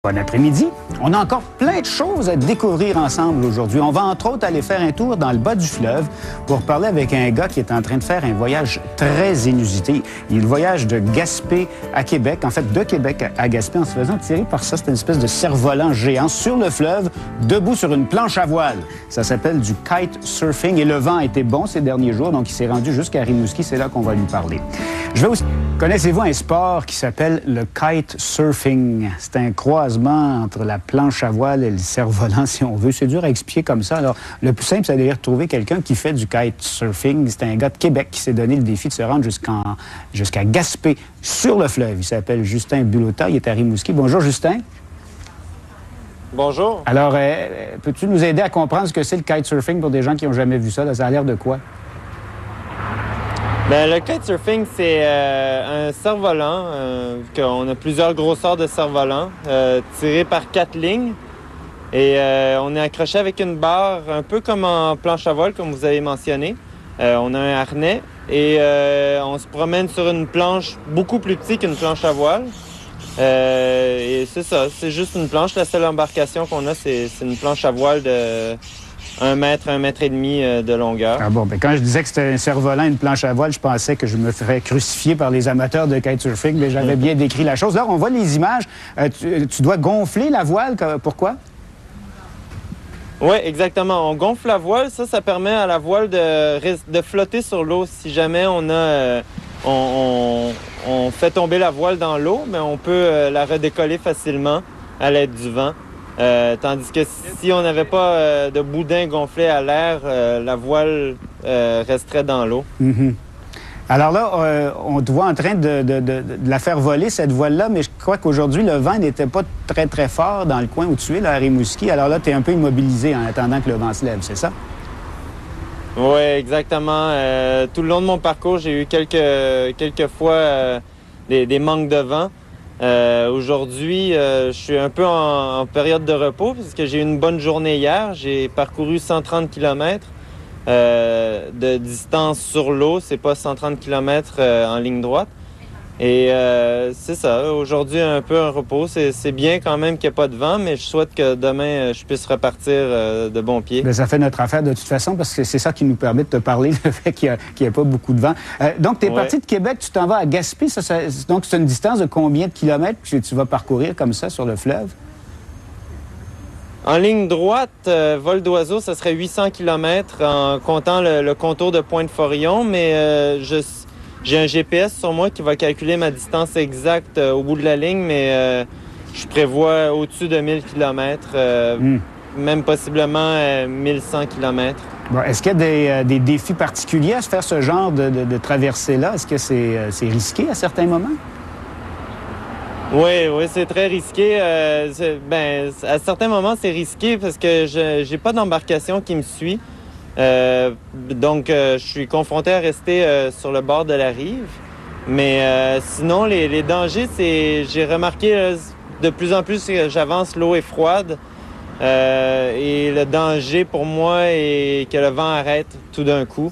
Bon après-midi. On a encore plein de choses à découvrir ensemble aujourd'hui. On va entre autres aller faire un tour dans le bas du fleuve pour parler avec un gars qui est en train de faire un voyage très inusité. Il voyage de Gaspé à Québec, en fait de Québec à Gaspé en se faisant tirer par ça. C'est une espèce de cerf-volant géant sur le fleuve, debout sur une planche à voile. Ça s'appelle du kite surfing et le vent a été bon ces derniers jours, donc il s'est rendu jusqu'à Rimouski. C'est là qu'on va lui parler. Je vais aussi... Connaissez-vous un sport qui s'appelle le kite surfing? C'est un croisement entre la planche à voile et le cerf-volant, si on veut. C'est dur à expliquer comme ça. Alors, le plus simple, c'est d'aller retrouver quelqu'un qui fait du kite surfing. C'est un gars de Québec qui s'est donné le défi de se rendre jusqu'à Gaspé, sur le fleuve. Il s'appelle Justin Bulota. Il est à Rimouski. Bonjour, Justin. Bonjour. Alors, peux-tu nous aider à comprendre ce que c'est le kite surfing pour des gens qui n'ont jamais vu ça? Là, ça a l'air de quoi? Bien, le kitesurfing, c'est un cerf-volant, qu'on a plusieurs grosseurs de cerfs-volants, tirés par 4 lignes. Et on est accroché avec une barre, un peu comme en planche à voile, comme vous avez mentionné. On a un harnais et on se promène sur une planche beaucoup plus petite qu'une planche à voile. Et c'est ça, c'est juste une planche. La seule embarcation qu'on a, c'est une planche à voile de 1 mètre et demi de longueur. Ah bon, bien, quand je disais que c'était un cerf-volant, une planche à voile, je pensais que je me ferais crucifier par les amateurs de kitesurfing, mais j'avais bien décrit la chose. Là, on voit les images. Tu dois gonfler la voile. Pourquoi? Oui, exactement. On gonfle la voile. Ça permet à la voile de flotter sur l'eau. Si jamais on fait tomber la voile dans l'eau, mais on peut la redécoller facilement à l'aide du vent. Tandis que si on n'avait pas de boudin gonflé à l'air, la voile resterait dans l'eau. Mm-hmm. Alors là, on te voit en train de la faire voler, cette voile-là, mais je crois qu'aujourd'hui, le vent n'était pas très, très fort dans le coin où tu es, là, à Rimouski. Alors là, tu es un peu immobilisé en attendant que le vent se lève, c'est ça? Oui, exactement. Tout le long de mon parcours, j'ai eu quelques fois des manques de vent. Aujourd'hui, je suis un peu en période de repos parce que j'ai eu une bonne journée hier. J'ai parcouru 130 km de distance sur l'eau. C'est pas 130 km en ligne droite. Et c'est ça. Aujourd'hui, un peu un repos. C'est bien quand même qu'il n'y ait pas de vent, mais je souhaite que demain, je puisse repartir de bon pied. Bien, ça fait notre affaire de toute façon parce que c'est ça qui nous permet de te parler, le fait qu'il n'y a pas beaucoup de vent. Donc, tu es parti de Québec, tu t'en vas à Gaspé. Donc, c'est une distance de combien de kilomètres que tu vas parcourir comme ça sur le fleuve? En ligne droite, vol d'oiseau, ça serait 800 km en comptant le contour de Pointe-Forillon, mais j'ai un GPS sur moi qui va calculer ma distance exacte au bout de la ligne, mais je prévois au-dessus de 1000 km, même possiblement 1100 km. Bon, est-ce qu'il y a des défis particuliers à se faire ce genre de traversée-là? Est-ce que c'est risqué à certains moments? Oui, c'est très risqué. À certains moments, c'est risqué parce que je n'ai pas d'embarcation qui me suit. Donc, je suis confronté à rester sur le bord de la rive. Mais sinon, les dangers, j'ai remarqué de plus en plus que j'avance, l'eau est froide. Et le danger pour moi est que le vent arrête tout d'un coup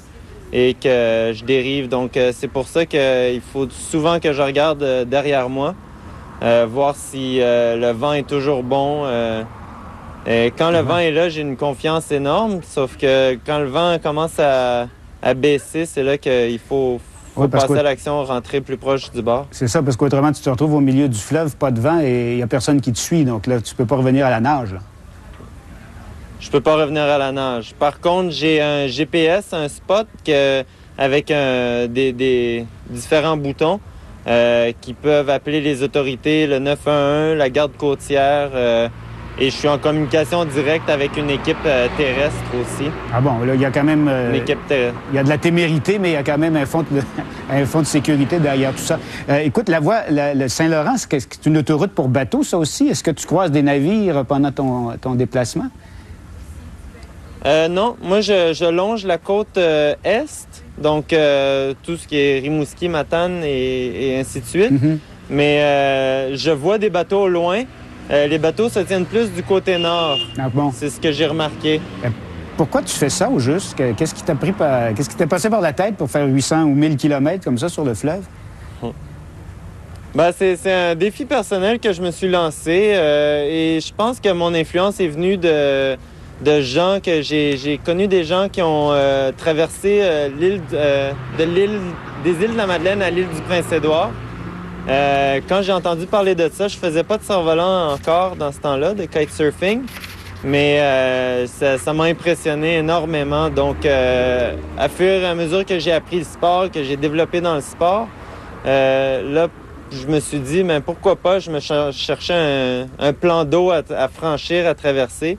et que je dérive. Donc, c'est pour ça qu'il faut souvent que je regarde derrière moi, voir si le vent est toujours bon. Quand le vent est là, j'ai une confiance énorme, sauf que quand le vent commence à baisser, c'est là qu'il faut passer à l'action, rentrer plus proche du bord. C'est ça, parce qu'autrement, tu te retrouves au milieu du fleuve, pas de vent, et il n'y a personne qui te suit. Donc là, tu peux pas revenir à la nage. Là. Je peux pas revenir à la nage. Par contre, j'ai un GPS, un spot avec des différents boutons qui peuvent appeler les autorités, le 911, la garde côtière... Et je suis en communication directe avec une équipe terrestre aussi. Ah bon, là, il y a quand même... Une équipe terrestre. Il y a de la témérité, mais il y a quand même un fond de sécurité derrière tout ça. Écoute, la voie, le Saint-Laurent, c'est une autoroute pour bateaux, ça aussi? Est-ce que tu croises des navires pendant ton déplacement? Non, moi, je longe la côte est, donc tout ce qui est Rimouski, Matane et ainsi de suite. Mm-hmm. Mais je vois des bateaux au loin. Les bateaux se tiennent plus du côté nord. Ah bon? C'est ce que j'ai remarqué. Pourquoi tu fais ça au juste? Qu'est-ce qui t'est passé par la tête pour faire 800 ou 1000 km comme ça sur le fleuve? Ben, c'est un défi personnel que je me suis lancé et je pense que mon influence est venue de gens que j'ai connu des gens qui ont traversé des îles de la Madeleine à l'île du Prince-Édouard. Quand j'ai entendu parler de ça, je faisais pas de cerf-volant encore dans ce temps-là, de kitesurfing, mais ça m'a impressionné énormément. Donc, à fur et à mesure que j'ai appris le sport, que j'ai développé dans le sport, là, je me suis dit, mais pourquoi pas, je me cherchais un plan d'eau à franchir, à traverser.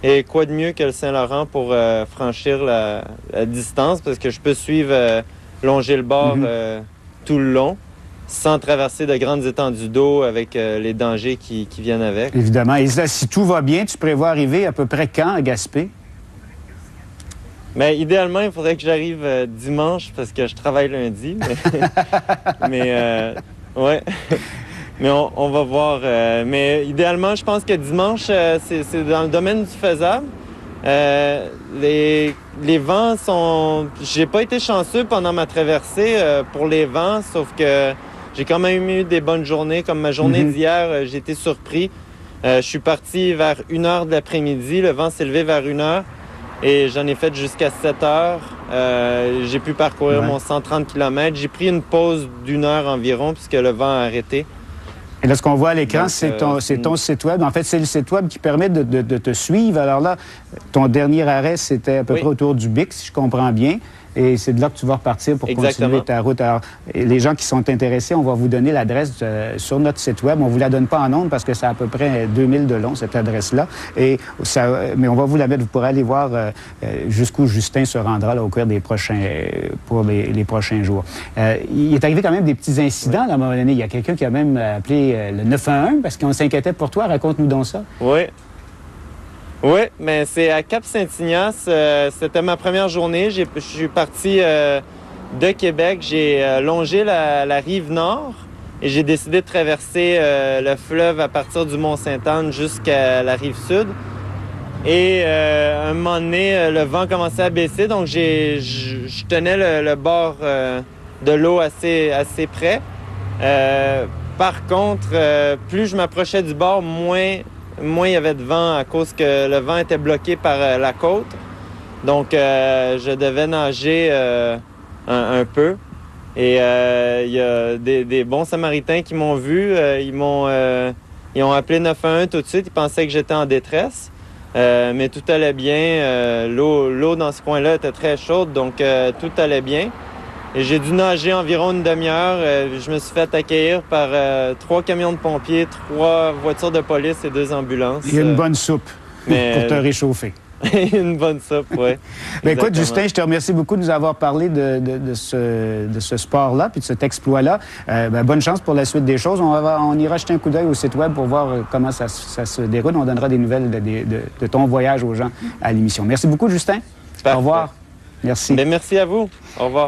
Et quoi de mieux que le Saint-Laurent pour franchir la distance, parce que je peux suivre, longer le bord tout le long, sans traverser de grandes étendues d'eau avec les dangers qui viennent avec. Évidemment. Et là, si tout va bien, tu prévois arriver à peu près quand à Gaspé? Mais idéalement, il faudrait que j'arrive dimanche parce que je travaille lundi. Mais ouais. Mais on va voir. Mais idéalement, je pense que dimanche, c'est dans le domaine du faisable. Les vents sont... J'ai pas été chanceux pendant ma traversée pour les vents, sauf que j'ai quand même eu des bonnes journées. Comme ma journée d'hier, j'ai été surpris. Je suis parti vers 1h de l'après-midi. Le vent s'est levé vers 1h. Et j'en ai fait jusqu'à 7 heures. J'ai pu parcourir mon 130 km. J'ai pris une pause d'1 heure environ puisque le vent a arrêté. Et là, ce qu'on voit à l'écran, c'est ton site web. En fait, c'est le site web qui permet de te suivre. Alors là, ton dernier arrêt, c'était à peu près autour du Bic, si je comprends bien. Et c'est de là que tu vas repartir pour continuer ta route. Alors, les gens qui sont intéressés, on va vous donner l'adresse sur notre site web. On ne vous la donne pas en ondes parce que c'est à peu près 2000 de long, cette adresse-là. Mais on va vous la mettre. Vous pourrez aller voir jusqu'où Justin se rendra là, au cours des prochains, pour les prochains jours. Il est arrivé quand même des petits incidents là, à un moment donné. Il y a quelqu'un qui a même appelé le 911 parce qu'on s'inquiétait pour toi. Raconte-nous donc ça. Oui, mais c'est à Cap-Saint-Ignace. C'était ma première journée. Je suis parti de Québec. J'ai longé la rive nord et j'ai décidé de traverser le fleuve à partir du Mont-Sainte-Anne jusqu'à la rive sud. Et à un moment donné, le vent commençait à baisser, donc je tenais le bord de l'eau assez près. Par contre, plus je m'approchais du bord, moins il y avait de vent à cause que le vent était bloqué par la côte. Donc, je devais nager un peu. Et il y a des bons Samaritains qui m'ont vu. Ils ont appelé 911 tout de suite. Ils pensaient que j'étais en détresse. Mais tout allait bien. L'eau dans ce coin-là était très chaude, donc tout allait bien. Et j'ai dû nager environ une demi-heure. Je me suis fait accueillir par 3 camions de pompiers, 3 voitures de police et 2 ambulances. Il y a une bonne soupe pour te réchauffer. Une bonne soupe, oui. Bien, écoute, Justin, je te remercie beaucoup de nous avoir parlé de ce sport-là puis de cet exploit-là. Bonne chance pour la suite des choses. On ira jeter un coup d'œil au site web pour voir comment ça se déroule. On donnera des nouvelles de ton voyage aux gens à l'émission. Merci beaucoup, Justin. Parfait. Au revoir. Merci. Bien, merci à vous. Au revoir.